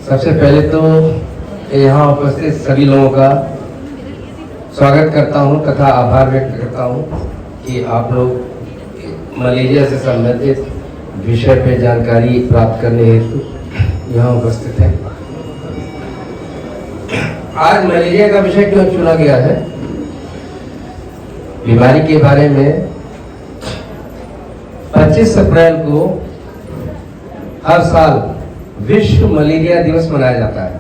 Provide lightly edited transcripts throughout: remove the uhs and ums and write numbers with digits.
सबसे पहले तो यहाँ उपस्थित सभी लोगों का स्वागत करता हूँ तथा आभार व्यक्त करता हूँ कि आप लोग मलेरिया से संबंधित विषय पे जानकारी प्राप्त करने हेतु यहाँ उपस्थित हैं। आज मलेरिया का विषय क्यों चुना गया है? बीमारी के बारे में 25 अप्रैल को हर साल विश्व मलेरिया दिवस मनाया जाता है।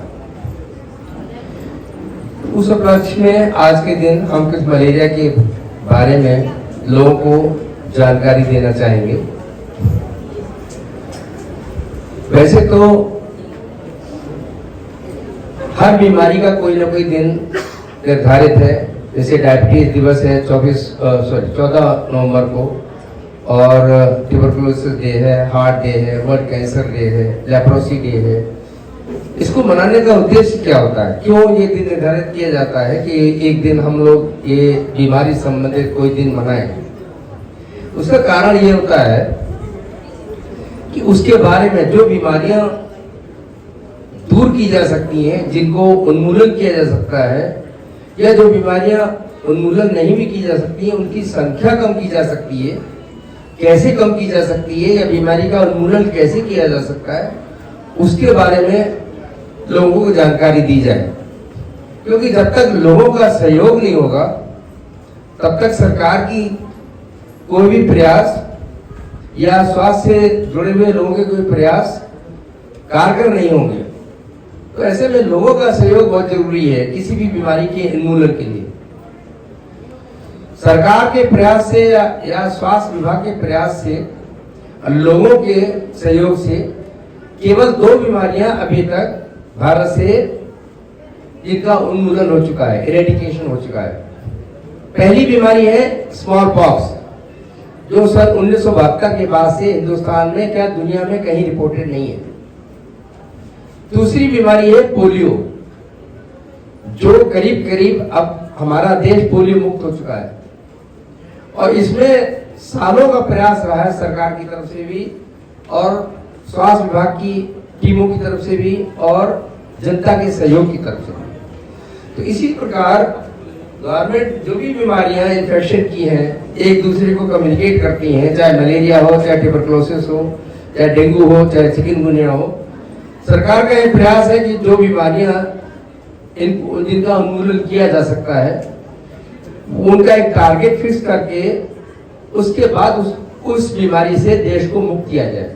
उस उपलक्ष्य में आज के दिन हम कुछ मलेरिया के बारे में लोगों को जानकारी देना चाहेंगे। वैसे तो हर बीमारी का कोई ना कोई दिन निर्धारित है, जैसे डायबिटीज दिवस है 14 नवंबर को, और ट्यूबरकुलोसिस डे है, हार्ट डे है, वर्ल्ड कैंसर डे है, लेप्रोसी डे है। इसको मनाने का उद्देश्य क्या होता है? क्यों ये दिन निर्धारित किया जाता है कि एक दिन हम लोग ये बीमारी संबंधित कोई दिन मनाएं? उसका कारण ये होता है कि उसके बारे में जो बीमारियां दूर की जा सकती हैं, जिनको उन्मूलन किया जा सकता है, या जो बीमारियां उन्मूलन नहीं भी की जा सकती हैं उनकी संख्या कम की जा सकती है, कैसे कम की जा सकती है, या बीमारी का उन्मूलन कैसे किया जा सकता है, उसके बारे में लोगों को जानकारी दी जाए। क्योंकि जब तक लोगों का सहयोग नहीं होगा तब तक सरकार की कोई भी प्रयास या स्वास्थ्य से जुड़े हुए लोगों के कोई प्रयास कारगर नहीं होंगे। तो ऐसे में लोगों का सहयोग बहुत जरूरी है किसी भी बीमारी के उन्मूलन के लिए। सरकार के प्रयास से या स्वास्थ्य विभाग के प्रयास से, लोगों के सहयोग से केवल 2 बीमारियां अभी तक भारत से जिनका उन्मूलन हो चुका है, इरेडिकेशन हो चुका है। पहली बीमारी है स्मॉल पॉक्स, जो सन 1972 के बाद से हिंदुस्तान में क्या दुनिया में कहीं रिपोर्टेड नहीं है। दूसरी बीमारी है पोलियो, जो करीब करीब अब हमारा देश पोलियो मुक्त हो चुका है, और इसमें सालों का प्रयास रहा है सरकार की तरफ से भी और स्वास्थ्य विभाग की टीमों की तरफ से भी और जनता के सहयोग की तरफ से भी। तो इसी प्रकार गवर्नमेंट जो भी बीमारियां इन्फेक्शन की हैं एक दूसरे को कम्युनिकेट करती हैं, चाहे मलेरिया हो, चाहे ट्यूबरकुलोसिस हो, चाहे डेंगू हो, चाहे चिकनगुनिया हो। सरकार का यह प्रयास है कि जो बीमारियां जिनका उन्मूलन किया जा सकता है उनका एक टारगेट फिक्स करके उसके बाद उस बीमारी से देश को मुक्त किया जाए।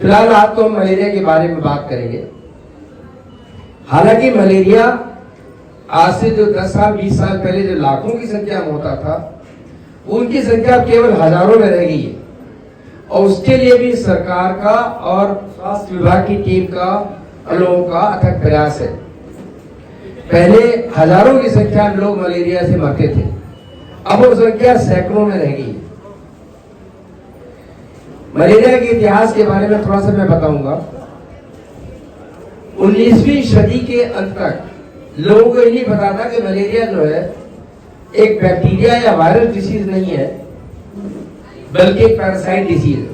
फिलहाल आज तो हम मलेरिया के बारे में बात करेंगे। हालांकि मलेरिया आज से जो 10 साल 20 साल पहले जो लाखों की संख्या में होता था, उनकी संख्या केवल हजारों में रह गई है, और उसके लिए भी सरकार का और स्वास्थ्य विभाग की टीम का, लोगों का अथक प्रयास है। पहले हजारों की संख्या में लोग मलेरिया से मरते थे, अब वो संख्या सैकड़ों में रह गई। मलेरिया के इतिहास के बारे में थोड़ा सा मैं बताऊंगा। 19वीं सदी के अंत तक लोगों को ये नहीं पता था कि मलेरिया जो है एक बैक्टीरिया या वायरल डिसीज नहीं है, बल्कि एक पैरासाइट डिसीज है।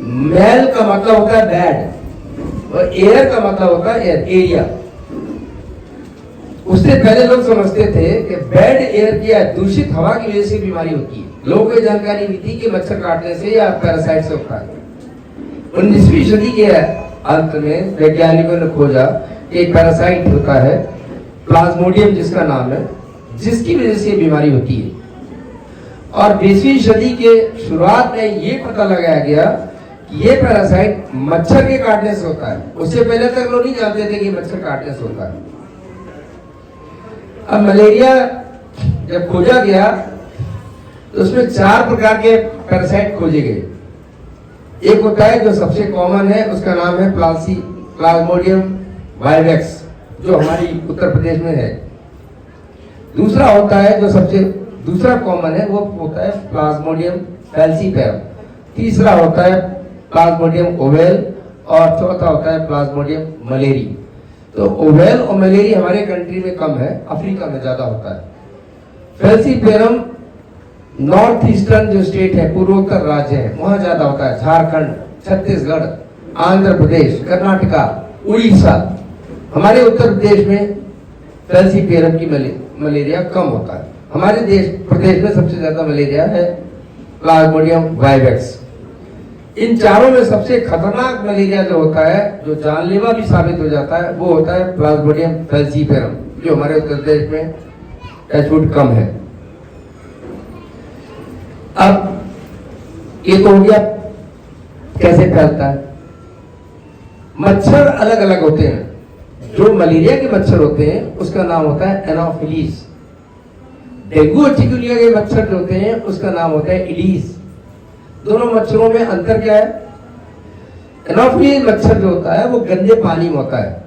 मेल का मतलब होता है बैड, और एयर का मतलब होता है एरिया। उससे पहले लोग समझते थे कि बैड एयर की या दूषित हवा की वजह से बीमारी होती है। लोगों को जानकारी नहीं थी कि मच्छर काटने से या पैरासाइट से होता है। 19वीं सदी के अंत में वैज्ञानिकों ने खोजा कि एक पैरासाइट होता है, प्लाज्मोडियम जिसका नाम है, जिसकी वजह से बीमारी होती है। और 20वीं सदी के शुरुआत में ये पता लगाया गया कि ये पैरासाइट मच्छर के काटने से होता है। उससे पहले तक लोग नहीं जानते थे कि मच्छर काटने से होता है। अब मलेरिया जब खोजा गया तो उसमें 4 प्रकार के पैरासाइट खोजे गए। एक होता है जो सबसे कॉमन है, उसका नाम है प्लाज्मोडियम वाइवेक्स, जो हमारी उत्तर प्रदेश में है। दूसरा होता है जो सबसे दूसरा कॉमन है, वो होता है प्लाज्मोडियम फैल्सीपेरम। तीसरा होता है प्लाज्मोडियम ओवेल, और चौथा होता है प्लाज्मोडियम मलेरी। तो ओवेल और मलेरी हमारे कंट्री में कम है, अफ्रीका में ज्यादा होता है। फैल्सीपेरम नॉर्थ ईस्टर्न जो स्टेट है, पूर्वोत्तर राज्य है, वहां ज्यादा होता है, झारखंड, छत्तीसगढ़, आंध्र प्रदेश, कर्नाटका, उड़ीसा, हमारे उत्तर प्रदेश में फैलसीफेरम की मलेरिया कम होता है। हमारे प्रदेश में सबसे ज्यादा मलेरिया है प्लाज्मोडियम वाइवेक्स। इन चारों में सबसे खतरनाक मलेरिया जो होता है, जो जानलेवा भी साबित हो जाता है, वो होता है प्लाज्मोडियम फैलसीफेरम, जो हमारे उत्तर प्रदेश में टचवुड कम है। अब ये तो हो गया कैसे फैलता है। मच्छर अलग अलग होते हैं। जो मलेरिया के मच्छर होते हैं उसका नाम होता है एनोफिलीज। डेंगू और चिकुनगुनिया के मच्छर जो होते हैं उसका नाम होता है इडीज। दोनों मच्छरों में अंतर क्या है? एनोफिलीज मच्छर जो होता है वो गंदे पानी में होता है,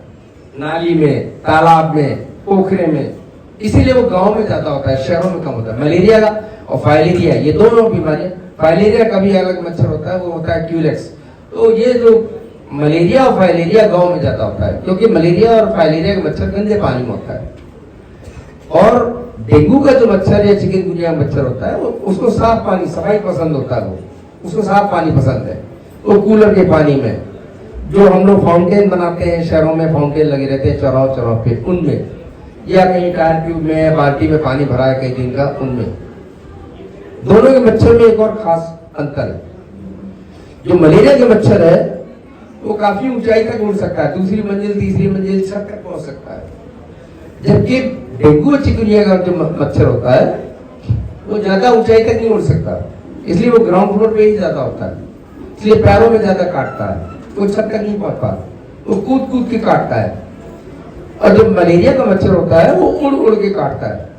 नाली में, तालाब में, पोखरे में, इसीलिए वो गांव में ज्यादा होता है, शहरों में कम होता है। मलेरिया और फाइलेरिया, ये दोनों बीमारियां, फाइलेरिया का भी अलग मच्छर होता है, वो होता है क्यूलेक्स। तो ये जो मलेरिया और फाइलेरिया गांव में ज्यादा होता है, क्योंकि मलेरिया और फाइलेरिया का मच्छर गंदे पानी में होता है। और डेंगू का जो मच्छर या चिकनगुनिया मच्छर होता है वो उसको साफ पानी, सफाई पसंद होता है, वो उसको साफ पानी पसंद है। वो कूलर के पानी में, जो हम लोग फाउंटेन बनाते हैं, शहरों में फाउंटेन लगे रहते हैं चौराहों चौराहों पे, उनमें, या कहीं टायर ट्यूब में, बाल्टी में पानी भरा है कई दिन का, उनमें। दोनों के मच्छर में एक और खास अंतर है। जो मलेरिया के मच्छर है वो काफी ऊंचाई तक उड़ सकता है, दूसरी मंजिल, तीसरी मंजिल, छत तक पहुंच सकता है। जबकि डेंगू और चिकुनगुनिया का जो मच्छर होता है वो ज्यादा ऊंचाई तक नहीं उड़ सकता, इसलिए वो ग्राउंड फ्लोर पे ही ज्यादा होता है, इसलिए पैरों में ज्यादा काटता है, वो छत तक नहीं पहुंच पाता, वो कूद कूद के काटता है। और जो मलेरिया का मच्छर होता है वो उड़ उड़ के काटता है।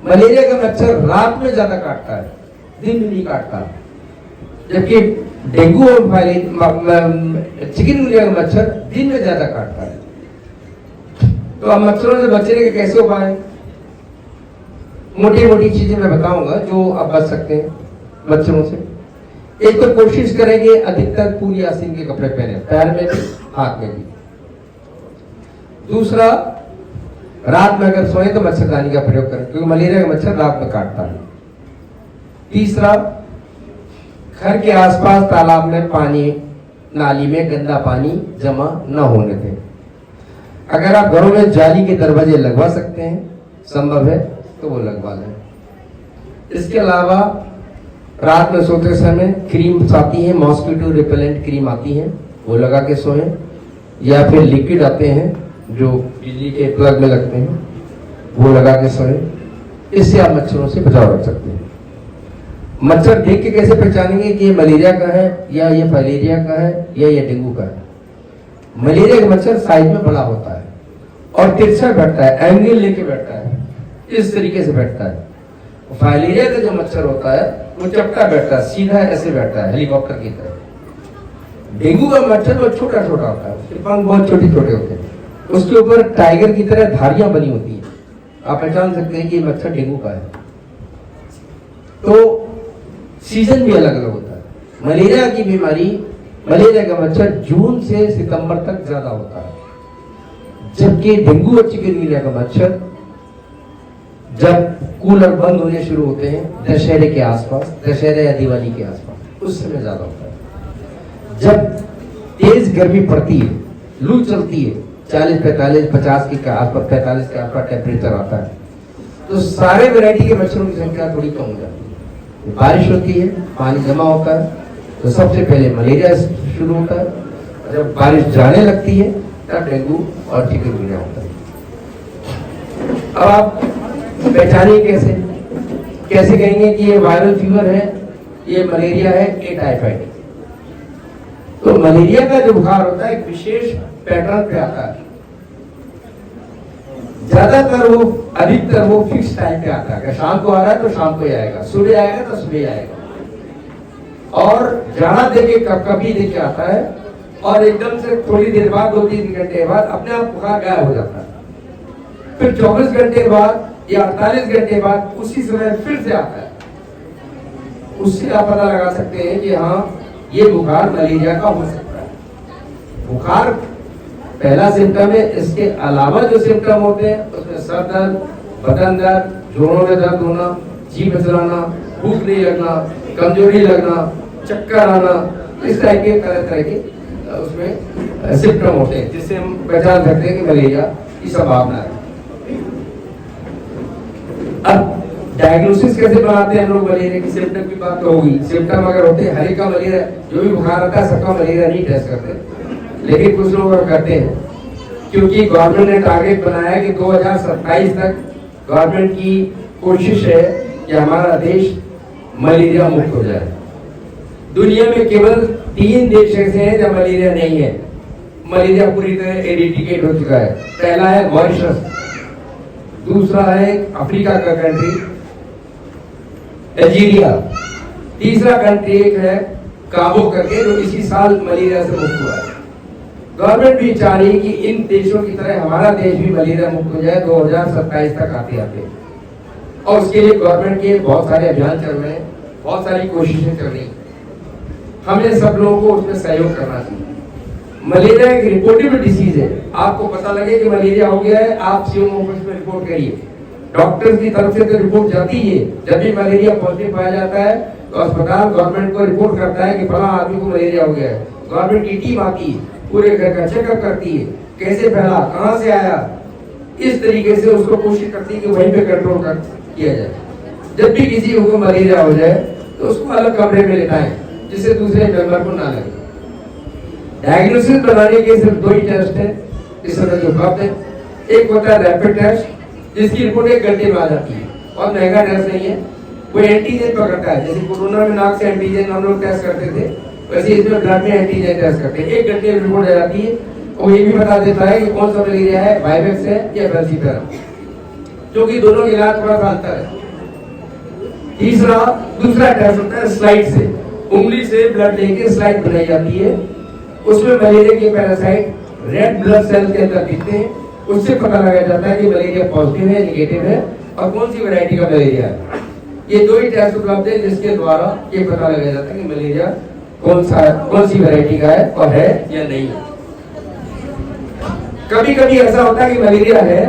मलेरिया का मच्छर रात में ज्यादा काटता है, दिन में नहीं काटता। जबकि डेंगू और चिकनगुनिया का मच्छर दिन में ज्यादा काटता है। तो अब मच्छरों से बचने के कैसे उपाय? मोटी मोटी चीजें मैं बताऊंगा जो आप बच सकते हैं मच्छरों से। एक तो कोशिश करेंगे अधिकतर पूरी आस्तीन के कपड़े पहने, पैर में भी, हाथ में भी। दूसरा, रात में अगर सोए तो मच्छरदानी का प्रयोग करें, क्योंकि मलेरिया का मच्छर रात में काटता है। तीसरा, घर के आसपास तालाब में पानी, नाली में गंदा पानी जमा न होने दें। अगर आप घरों में जाली के दरवाजे लगवा सकते हैं, संभव है तो वो लगवा लें। इसके अलावा रात में सोते समय क्रीम्स आती हैं, मॉस्किटो रिपेलेंट क्रीम आती हैं, वो लगा के सोएं, या फिर लिक्विड आते हैं जो बिजली के प्लग में लगते हैं, वो लगा के सोएं। इससे आप मच्छरों से बचाव रख सकते हैं। मच्छर देख के कैसे पहचानेंगे कि ये मलेरिया का है, या ये फाइलेरिया का है, या ये डेंगू का है? मलेरिया का मच्छर साइज में बड़ा होता है और तिरछा बैठता है, एंगल लेके बैठता है, इस तरीके से बैठता है। फाइलेरिया का जो मच्छर होता है वो चपटा बैठता है, सीधा ऐसे बैठता है, हेलीकॉप्टर की तरह। डेंगू का मच्छर वो छोटा छोटा होता है, उसके पंख बहुत छोटे छोटे होते हैं, उसके ऊपर टाइगर की तरह धारियां बनी होती है, आप पहचान सकते हैं कि मच्छर डेंगू का है। तो सीजन भी अलग अलग होता है। मलेरिया की बीमारी, मलेरिया का मच्छर जून से सितंबर तक ज्यादा होता है, जबकि डेंगू और चिकनगुनिया का मच्छर जब कूलर बंद होने शुरू होते हैं दशहरे के आसपास, दशहरे या दिवाली के आसपास, उस समय ज्यादा होता है। जब तेज गर्मी पड़ती है, लू चलती है, 40, 45, 50 के आसपास, 45 के आसपास टेम्परेचर आता है, तो सारे वैरायटी के मच्छरों की संख्या थोड़ी कम हो जाती है। बारिश होती है, पानी जमा होता है, तो सबसे पहले मलेरिया शुरू होता है, जब बारिश जाने लगती है तब डेंगू और चिकनगुनिया होता है। अब आप पहचानिए कैसे? कैसे कहेंगे कि ये वायरल फीवर है, ये मलेरिया है, ये टाइफाइड है? तो मलेरिया का जो बुखार होता है एक विशेष पैटर्न पे आता है, ज्यादातर वो, अधिकतर वो फिक्स टाइम पे आता है। शाम को आ रहा है तो शाम को ही आएगा, सुबह आएगा तो सुबह ही आएगा, और जाना देके कभी देके आता है, और एकदम से थोड़ी देर बाद, 2-3 घंटे बाद अपने आप बुखार गायब हो जाता है। फिर 24 घंटे बाद या 48 घंटे बाद उसी समय फिर से आता है। उससे आप पता लगा सकते हैं कि हाँ, ये बुखार मलेरिया का हो सकता है। बुखार पहला सिम्टम है। इसके अलावा जो सिम्टम होते हैं उसमें सर दर्द, बदन दर्द, जोड़ों में दर्द होना, जीभ चलाना, भूख नहीं लगना, कमजोरी लगना, चक्कर आना, इस तरह के उसमें सिम्टम होते हैं जिससे हम पहचान सकते हैं कि मलेरिया की संभावना है। अब डायग्नोसिस कैसे बनाते हैं हम लोग? मलेरिया की सिम्टम की बात तो होगी। सिम्टम अगर होते हैं हर एक का मलेरिया, जो भी बुखार आता है सबका मलेरिया नहीं टेस्ट करते, लेकिन कुछ लोग करते हैं क्योंकि गवर्नमेंट ने टारगेट बनाया कि 2027 तक गवर्नमेंट की कोशिश है कि हमारा देश मलेरिया मुक्त हो जाए। दुनिया में केवल 3 देश ऐसे हैं जहां मलेरिया नहीं है, मलेरिया पूरी तरह एरेडिकेट हो चुका है। पहला है मॉरिशस, दूसरा है अफ्रीका का कंट्री अल्जीरिया, तीसरा कंट्री एक है काबो करके जो इसी साल मलेरिया से मुक्त हुआ है। गवर्नमेंट भी चाह रही है कि इन देशों की तरह हमारा देश भी मलेरिया मुक्त हो जाए 2027 तक आते आते, और उसके लिए गवर्नमेंट के बहुत सारे अभियान चल रहे हैं, बहुत सारी कोशिशें चल रही हैं। हमें सब लोगों को उसमें सहयोग करना चाहिए। मलेरिया एक रिपोर्टेबल डिसीज है। आपको पता लगे कि मलेरिया हो गया है, आप सीएम ऑफिस में रिपोर्ट करिए। डॉक्टर्स की तरफ से तो रिपोर्ट जाती है। जब भी मलेरिया पॉजिटिव पाया जाता है तो अस्पताल गवर्नमेंट को रिपोर्ट करता है कि फला आदमी को मलेरिया हो गया है। गवर्नमेंट की टीम आती है, पूरे घर का चेकअप करती है, कैसे फैला, कहां से आया, इस तरीके से उसको कोशिश करती है कि वहीं पे कंट्रोल कर किया जाए। जब भी किसी को मलेरिया हो जाए तो उसको अलग कमरे में लेटाएं जिससे दूसरे मेंबर को ना लगे। डायग्नोसिस बनाने के सिर्फ 2 ही टेस्ट है इस समय जो उपलब्ध है। एक होता है रैपिड टेस्ट जिसकी रिपोर्ट 1 घंटे में आ जाती है और महंगा टेस्ट नहीं है। वो एंटीजन पकड़ता है, जैसे कोरोना में नाक से एंटीजन हम लोग टेस्ट करते थे, वैसे इसमें ब्लड में एंटीजन टेस्ट करते हैं। 1 घंटे में रिपोर्ट आ जाती है और ये भी बता देता है कि कौन सा मलेरिया है, वायरस है या फैल्सीफेरम, क्योंकि दोनों के इलाज थोड़ा सा अंतर है। दूसरा टेस्ट होता है स्लाइड से, उंगली से ब्लड लेके स्लाइड बनाई जाती है, उसमें मलेरिया के पैरासाइट रेड ब्लड सेल के अंदर दिखते हैं। उससे पता लगाया जाता है कि मलेरिया पॉजिटिव है, नेगेटिव है और कौन सी वैरायटी का मलेरिया है। ये 2 ही टेस्ट उपलब्ध है जिसके द्वारा ये पता लगाया जाता है कि मलेरिया कौन सी वैरायटी का है और है या नहीं है। कभी कभी ऐसा होता है कि मलेरिया है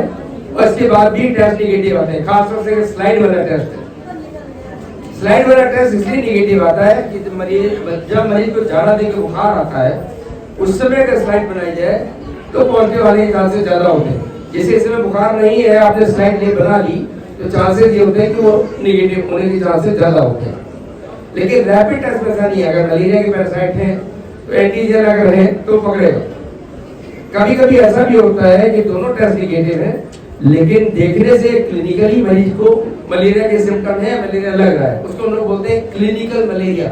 और इसके बाद भी टेस्ट निगेटिव आते हैं, खासतौर से स्लाइड वाला टेस्ट है। स्लाइड वाला टेस्ट इसलिए निगेटिव आता है कि जब मरीज को ज़्यादा देर के बुखार आता है उस समय अगर स्लाइड बनाई जाए तो पॉजिटिव वाले के चांसेस ज्यादा होते हैं। जैसे इस समय बुखार नहीं है, आपने स्लाइड ले बना ली तो चांसेस ये होते हैं कि वो निगेटिव होने के चांसेस ज्यादा होते हैं। लेकिन रैपिड टेस्ट में ऐसा नहीं है। अगर मलेरिया के पैरासाइट हैं तो एंटीजन अगर है तो पकड़ेगा। कभी कभी ऐसा भी होता है कि दोनों टेस्ट निगेटिव है लेकिन देखने से क्लिनिकली मरीज को मलेरिया के सिम्टम है, मलेरिया लग रहा है, उसको हम लोग बोलते हैं क्लिनिकल मलेरिया।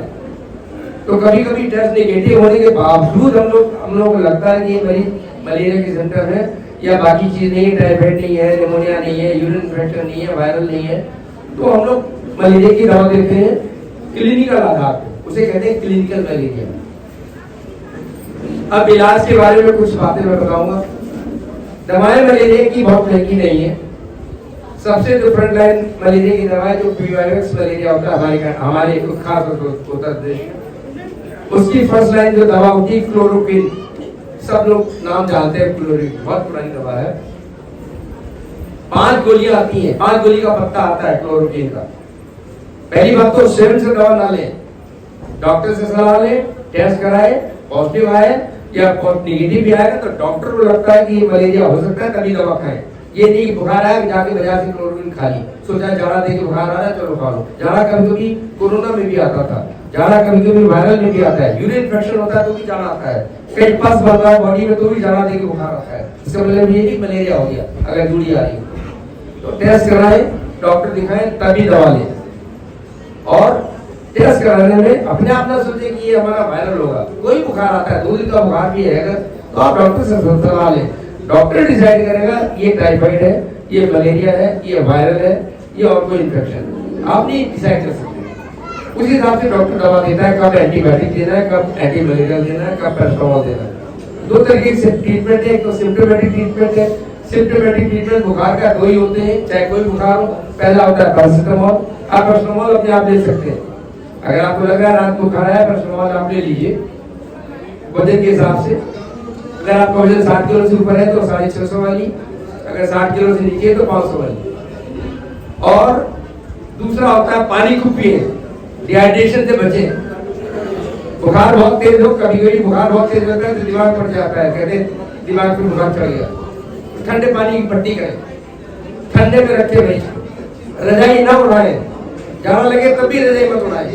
तो कभी कभी टेस्ट निगेटिव होने के बावजूद हम लोग को लगता है कि ये मरीज मलेरिया के सिम्टम है या बाकी चीज नहीं है, टाइफाइड नहीं है, निमोनिया नहीं है, यूरिन इन्फेक्शन नहीं है, वायरल नहीं है, तो हम लोग मलेरिया की दवा देते हैं क्लिनिकल आधार पर, उसे कहते हैं क्लिनिकल मलेरिया। अब इलाज के बारे में कुछ बातें मैं बताऊंगा। दवाएं मलेरिया की बहुत महंगी नहीं है। सबसे जो फ्रंट लाइन मलेरिया की दवा है जो पीवाईएक्स मलेरिया होता है हमारे खास उत्तर प्रदेश में, उसकी फर्स्ट लाइन जो दवा होती है क्लोरोक्विन, सब लोग नाम जानते हैं, क्लोरोक्विन बहुत पुरानी दवा है। 5 गोलियां आती हैं, 5 गोली का पत्ता आता है क्लोरोक्विन का। पहली बात तो स्वयं से दवा ना लें, डॉक्टर से सलाह लें, टेस्ट कराए, पॉजिटिव आए या निगेटिव भी आएगा तो डॉक्टर को लगता है कि ये मलेरिया हो सकता है तभी दवा खाएं। ये नहीं बुखार आया जाके बाजार से क्लोरोक्विन खा ली, सोचा जाड़ा दे के बुखार आ रहा है चलो खा लो। जाड़ा कभी कभी कोरोना में भी आता था, जाड़ा कभी कभी वायरल में भी आता है, यूरिन इन्फेक्शन होता है तो भी जाड़ा आता है, कई पस बनता है बॉडी में तो भी जाड़ा दे के बुखार आता है। इसका मतलब ये नहीं मलेरिया हो गया अगर जूड़ी आ रही है। तो टेस्ट कराएं, डॉक्टर दिखाएं तभी दवा लें। और टेस्ट कराने में अपने आप ना सोचे कि ये हमारा वायरल होगा। कोई बुखार आता है, 2 दिन का बुखार भी है तो आप डॉक्टर से सलाह लें। डॉक्टर डिसाइड करेगा ये टाइफाइड है, ये मलेरिया है, ये वायरल है, ये और कोई इन्फेक्शन, आप नहीं डिसाइड कर सकते। उस हिसाब से डॉक्टर दवा देता है, कब एंटीबायोटिक देना है, कब एंटी मलेरियल देना है, कब पैरासिटामोल देना है। 2 तरीके से ट्रीटमेंट है, एक तो सिम्प्टोमेटिक ट्रीटमेंट है। सिम्प्टोमेटिक ट्रीटमेंट बुखार का 2 ही होते हैं, चाहे कोई बुखार हो। पहला होता है पैरासिटामोल, आप पैरासिटामोल अपने आप ले सकते हैं। अगर आपको लग रहा है रात बुखार है, पैरासिटामोल आप ले लीजिए वजन के हिसाब से। अगर आपका वजन 60 किलो से ऊपर है तो 650 वाली, अगर 60 किलो से नीचे है तो 500 वाली। और दूसरा होता है पानी खूब पिए, डिहाइड्रेशन से बचें। बुखार बहुत तेज हो, कभी कभी बुखार बहुत तेज होता है तो दिमाग पड़ जाता है, कहते हैं दिमाग पे बुखार चढ़ गया, ठंडे पानी की पट्टी करें, ठंडे में रखे नहीं, रजाई ना उड़ाए, जाना लगे तब भी रजाई मत उड़ाए,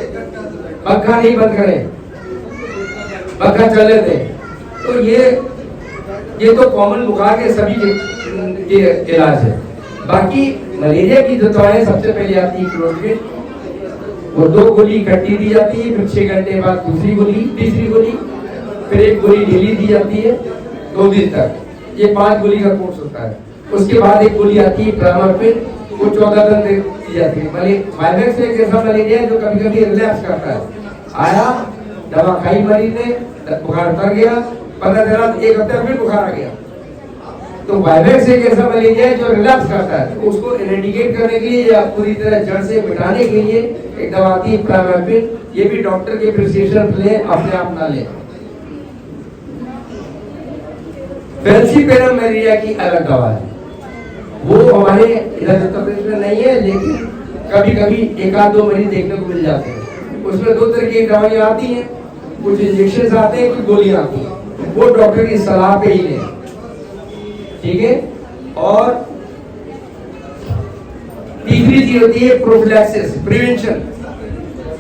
पंखा नहीं बंद करें, पंखा चले थे। तो ये तो कॉमन बुखार के सभी के इलाज है। बाकी मलेरिया की जो दवाएं सबसे पहले आती है क्लोरोक्विन, वो 2 गोली इकट्ठी दी जाती है, फिर 6 घंटे बाद दूसरी गोली, तीसरी गोली, फिर 1 गोली डेली दी जाती है 2 दिन तक। ये 5 गोली का कोर्स होता है। उसके बाद 1 गोली आती है ट्रामापिन, वो 14 दिन दी जाती है। वायरस एक ऐसा मलेरिया जो कभी कभी रिलैप्स करता है, आया दवा खाई मरीज ने, बुखार उतर गया, 15 दिन बाद 1 हफ्ते फिर बुखार आ गया। तो वायरस एक ऐसा मलेरिया है जो रिलैप्स करता है, तो उसको इरेडिकेट करने के लिए या पूरी तरह जड़ से मिटाने के लिए एक दवा आती है ट्रामापिन। ये भी डॉक्टर के प्रिस्क्रिप्शन ले, अपने आप ना ले। फेल्सीपेरम मलेरिया की अलग दवा है, वो हमारे इधर उत्तर प्रदेश में नहीं है, लेकिन कभी कभी 1-2 मरीज देखने को मिल जाते हैं। उसमें 2 तरह की दवाइयां आती हैं, कुछ इंजेक्शन आते हैं, कुछ गोलियां आती हैं, वो डॉक्टर की सलाह पे ही लें, ठीक है। और तीसरी चीज होती है प्रोफिलैक्सिस, प्रिवेंशन।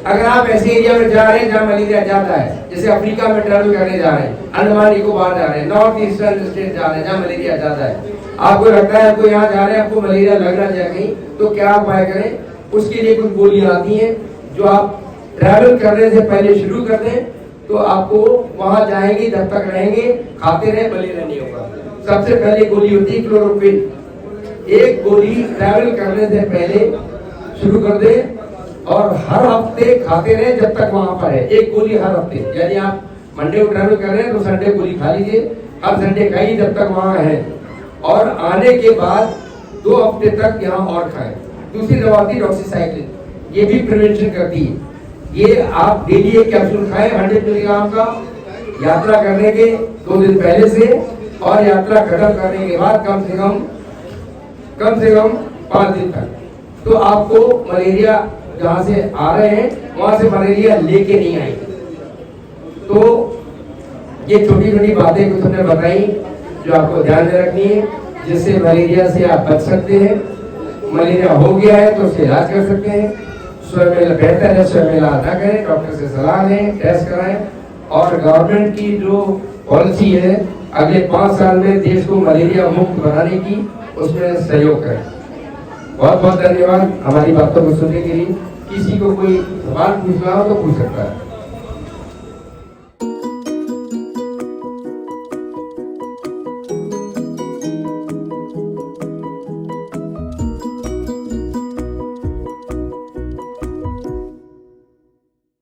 अगर आप ऐसे एरिया में जा रहे हैं जहां मलेरिया ज्यादा है, जैसे अफ्रीका में ट्रैवल करने जा रहे हैं, अंडमान निकोबार जा रहे हैं, नॉर्थ ईस्टर्न स्टेट जा रहे हैं जहां मलेरिया ज्यादा है, आपको लगता है आपको यहाँ जा रहे हैं, आपको मलेरिया लगना चाहिए, तो क्या उपाय करें? उसके लिए कुछ गोलियां आती हैं जो आप ट्रैवल करने से पहले शुरू कर दें, तो आपको वहां जाएंगे, जब तक रहेंगे खाते रहे, मलेरिया नहीं होगा। सबसे पहले गोली होती है क्लोरोक्विन। 1 गोली ट्रैवल करने से पहले शुरू कर दे और हर हफ्ते खाते रहे जब तक वहां पर है। 1 गोली हर हफ्ते, यानी आप मंडे को ट्रैवल कर रहे हैं तो संडे गोली खा लीजिए, हर संडे खाइए जब तक वहां है, और आने के बाद 2 हफ्ते तक यहाँ और खाएं। दूसरी दवा आती है डॉक्सीसाइक्लिन, ये भी प्रिवेंशन करती है। ये आप डेली 1 कैप्सूल खाएं 100 मिलीग्राम का, यात्रा करने के 2 दिन पहले से, और यात्रा खत्म करने के बाद कम से कम 5 दिन तक। तो आपको मलेरिया जहां से आ रहे हैं वहां से मलेरिया लेके नहीं आएंगे। तो ये छोटी छोटी बातें कुछ हमने बताई जो आपको ध्यान में रखनी है, जिससे मलेरिया से आप बच सकते हैं। मलेरिया हो गया है तो उससे इलाज कर सकते हैं। स्वयं बेहतर है स्वयं इलाज ना करें, डॉक्टर से सलाह लें, टेस्ट कराएं, और गवर्नमेंट की जो पॉलिसी है अगले 5 साल में देश को मलेरिया मुक्त बनाने की, उसमें सहयोग करें। बहुत बहुत धन्यवाद हमारी बातों को सुनने के लिए। किसी को कोई सवाल पूछना हो तो पूछ सकता है।